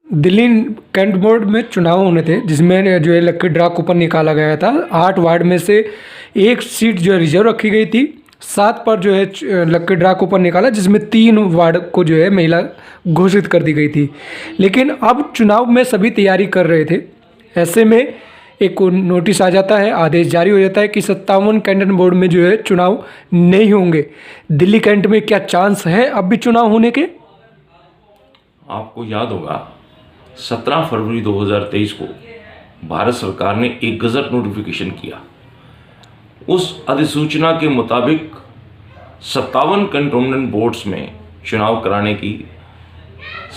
Delhi cantt board में चुनाव होने थे, जिसमें जो है लक्की ड्रा कूपन निकाला गया था। 8 वार्ड में से एक सीट जो है रिजर्व रखी गई थी। 7 पर जो है लक्की ड्रा कूपन निकाला, जिसमें 3 वार्ड को जो है महिला घोषित कर दी गई थी। लेकिन अब चुनाव में सभी तैयारी कर रहे थे। ऐसे में एक नोटिस आ जाता है, आदेश जारी हो जाता है कि 57 कैंटन बोर्ड में जो है चुनाव नहीं होंगे। दिल्ली कैंट में क्या चांस है अब भी चुनाव होने के? आपको याद होगा 17 फरवरी 2023 को भारत सरकार ने एक गजट नोटिफिकेशन किया। उस अधिसूचना के मुताबिक 57 कंटोनमेंट बोर्ड्स में चुनाव कराने की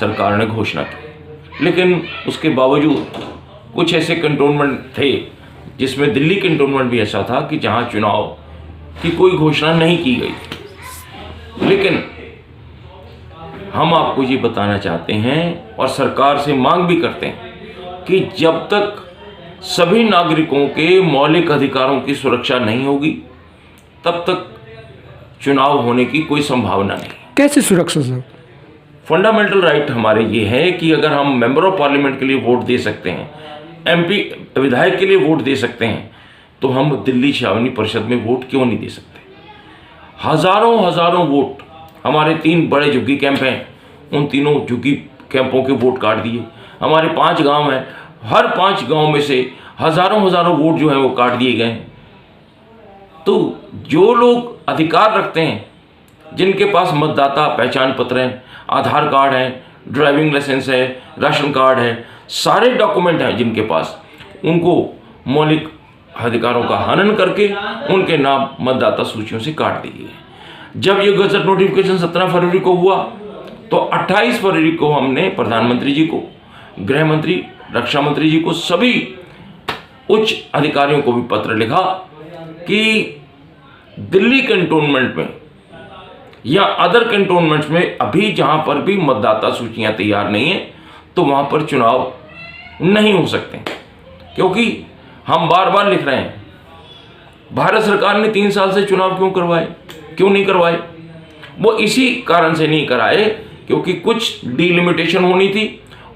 सरकार ने घोषणा की। लेकिन उसके बावजूद कुछ ऐसे कंटोनमेंट थे जिसमें दिल्ली कंटोनमेंट भी ऐसा था कि जहां चुनाव की कोई घोषणा नहीं की गई। लेकिन हम आपको ये बताना चाहते हैं और सरकार से मांग भी करते हैं कि जब तक सभी नागरिकों के मौलिक अधिकारों की सुरक्षा नहीं होगी, तब तक चुनाव होने की कोई संभावना नहीं। कैसे सुरक्षा सर? फंडामेंटल राइट हमारे ये है कि अगर हम मेंबर ऑफ पार्लियामेंट के लिए वोट दे सकते हैं, एमपी विधायक के लिए वोट दे सकते हैं, तो हम दिल्ली छावनी परिषद में वोट क्यों नहीं दे सकते? हजारों वोट हमारे 3 बड़े झुग्गी कैंप हैं, उन तीनों झुग्गी कैंपों के वोट काट दिए। हमारे 5 गांव हैं, हर 5 गांव में से हजारों वोट जो हैं वो काट दिए गए। तो जो लोग अधिकार रखते हैं, जिनके पास मतदाता पहचान पत्र हैं, आधार कार्ड है, ड्राइविंग लाइसेंस है, राशन कार्ड है, सारे डॉक्यूमेंट हैं जिनके पास, उनको मौलिक अधिकारों का हनन करके उनके नाम मतदाता सूचियों से काट दिए गए। जब ये गजट नोटिफिकेशन 17 फरवरी को हुआ, तो 28 फरवरी को हमने प्रधानमंत्री जी को, गृह मंत्री, रक्षा मंत्री जी को, सभी उच्च अधिकारियों को भी पत्र लिखा कि दिल्ली कैंटोनमेंट में या अदर कैंटोनमेंट्स में अभी जहां पर भी मतदाता सूचियां तैयार नहीं है, तो वहां पर चुनाव नहीं हो सकते। क्योंकि हम बार बार लिख रहे हैं, भारत सरकार ने 3 साल से चुनाव क्यों नहीं करवाए? वो इसी कारण से नहीं कराए क्योंकि कुछ डिलिमिटेशन होनी थी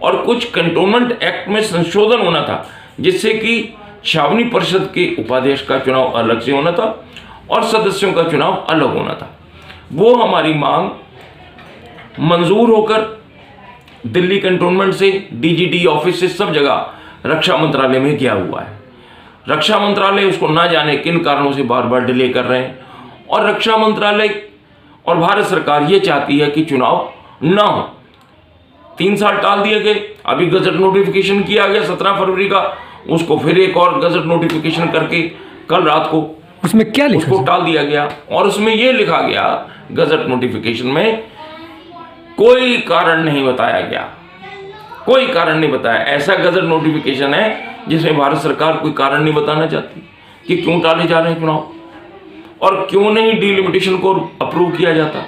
और कुछ कैंटोनमेंट एक्ट में संशोधन होना था, जिससे कि छावनी परिषद के उपाध्यक्ष का चुनाव अलग से होना था और सदस्यों का चुनाव अलग होना था। वो हमारी मांग मंजूर होकर दिल्ली कैंटोनमेंट से, डीजीडी ऑफिस से, सब जगह रक्षा मंत्रालय में गया हुआ है। रक्षा मंत्रालय उसको ना जाने किन कारणों से बार बार डिले कर रहे हैं, और रक्षा मंत्रालय और भारत सरकार ये चाहती है कि चुनाव ना हो। 3 साल टाल दिए गए, अभी गजट नोटिफिकेशन किया गया 17 फरवरी का, उसको फिर एक और गजट नोटिफिकेशन करके कल रात को उसमें क्या लिखा, उसको टाल दिया गया। और उसमें यह लिखा गया, गजट नोटिफिकेशन में कोई कारण नहीं बताया गया, कोई कारण नहीं बताया। ऐसा गजट नोटिफिकेशन है जिसमें भारत सरकार कोई कारण नहीं बताना चाहती कि क्यों टाले जा रहे हैं चुनाव और क्यों नहीं डिलिमिटेशन को अप्रूव किया जाता।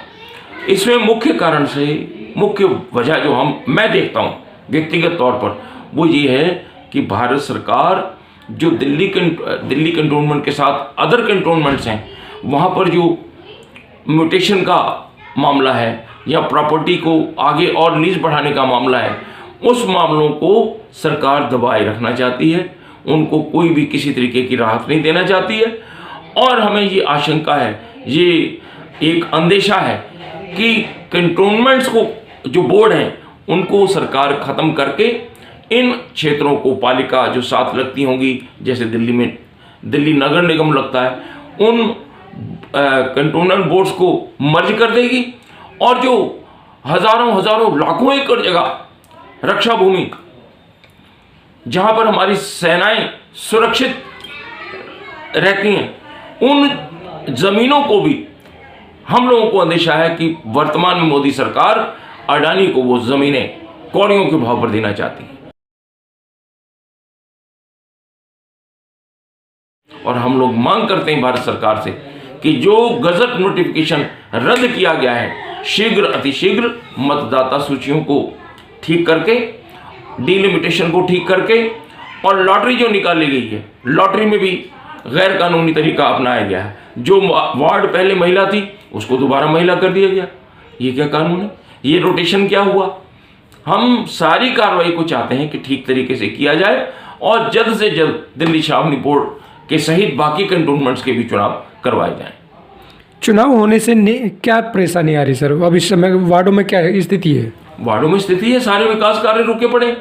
इसमें मुख्य कारण से, मुख्य वजह जो मैं देखता हूं व्यक्तिगत तौर पर, वो ये है कि भारत सरकार जो दिल्ली कैंटोनमेंट के साथ अदर कैंटोनमेंट्स हैं, वहां पर जो म्यूटेशन का मामला है या प्रॉपर्टी को आगे और लीज बढ़ाने का मामला है, उस मामलों को सरकार दबाए रखना चाहती है, उनको कोई भी किसी तरीके की राहत नहीं देना चाहती है। और हमें ये आशंका है, ये एक अंदेशा है कि कैंटोनमेंट्स को जो बोर्ड हैं उनको सरकार खत्म करके इन क्षेत्रों को, पालिका जो 7 लगती होंगी, जैसे दिल्ली में दिल्ली नगर निगम लगता है, उन कैंटोनमेंट बोर्ड्स को मर्ज कर देगी और जो हजारों लाखों एकड़ जगह रक्षा भूमि, जहां पर हमारी सेनाएं सुरक्षित रहती हैं, उन जमीनों को भी हम लोगों को अंदेशा है कि वर्तमान में मोदी सरकार अडानी को वो जमीनें कौड़ियों के भाव पर देना चाहती है। और हम लोग मांग करते हैं भारत सरकार से कि जो गजट नोटिफिकेशन रद्द किया गया है, शीघ्र अतिशीघ्र मतदाता सूचियों को ठीक करके, डिलिमिटेशन को ठीक करके, और लॉटरी जो निकाली गई है, लॉटरी में भी गैर कानूनी तरीका अपनाया गया है। जो वार्ड पहले महिला थी उसको दोबारा महिला कर दिया गया। ये क्या कानून है? ये रोटेशन क्या हुआ? हम सारी कार्रवाई को चाहते हैं कि ठीक तरीके से किया जाए और जल्द से जल्द दिल्ली छावनी बोर्ड के सहित बाकी कंटोनमेंट्स के भी चुनाव करवाए जाएं। चुनाव होने से क्या परेशानी आ रही सर? अब इस समय वार्डों में क्या स्थिति है? वार्डों में स्थिति है, सारे विकास कार्य रुके पड़े।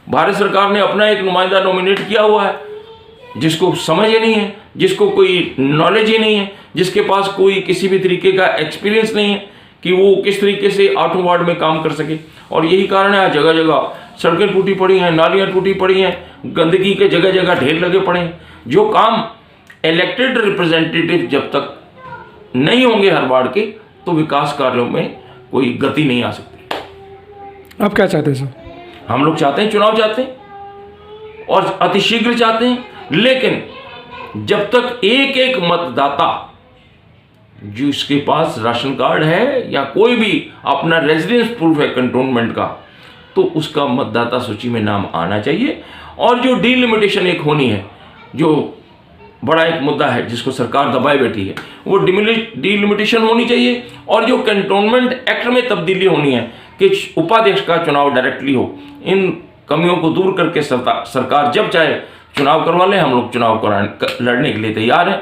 भारत सरकार ने अपना एक नुमाइंदा नॉमिनेट किया हुआ है, जिसको समझ ही नहीं है, जिसको कोई नॉलेज ही नहीं है, जिसके पास कोई किसी भी तरीके का एक्सपीरियंस नहीं है कि वो किस तरीके से 8 वार्ड में काम कर सके। और यही कारण है आज जगह जगह सड़कें टूटी पड़ी हैं, नालियां टूटी पड़ी हैं, गंदगी के जगह जगह ढेर लगे पड़े हैं। जो काम इलेक्टेड रिप्रेजेंटेटिव जब तक नहीं होंगे हर वार्ड के, तो विकास कार्यों में कोई गति नहीं आ सकती। आप क्या चाहते हैं सर? हम लोग चाहते हैं, चुनाव चाहते हैं और अतिशीघ्र चाहते हैं, लेकिन जब तक एक एक मतदाता जिसके पास राशन कार्ड है या कोई भी अपना रेजिडेंस प्रूफ है कंटोनमेंट का, तो उसका मतदाता सूची में नाम आना चाहिए। और जो डीलिमिटेशन एक होनी है, जो बड़ा एक मुद्दा है जिसको सरकार दबाए बैठी है, वो डीलिमिटेशन होनी चाहिए। और जो कंटोनमेंट एक्ट में तब्दीली होनी है कि उपाध्यक्ष का चुनाव डायरेक्टली हो, इन कमियों को दूर करके सरकार जब चाहे चुनाव करवा ले। हम लोग चुनाव लड़ने के लिए तैयार हैं।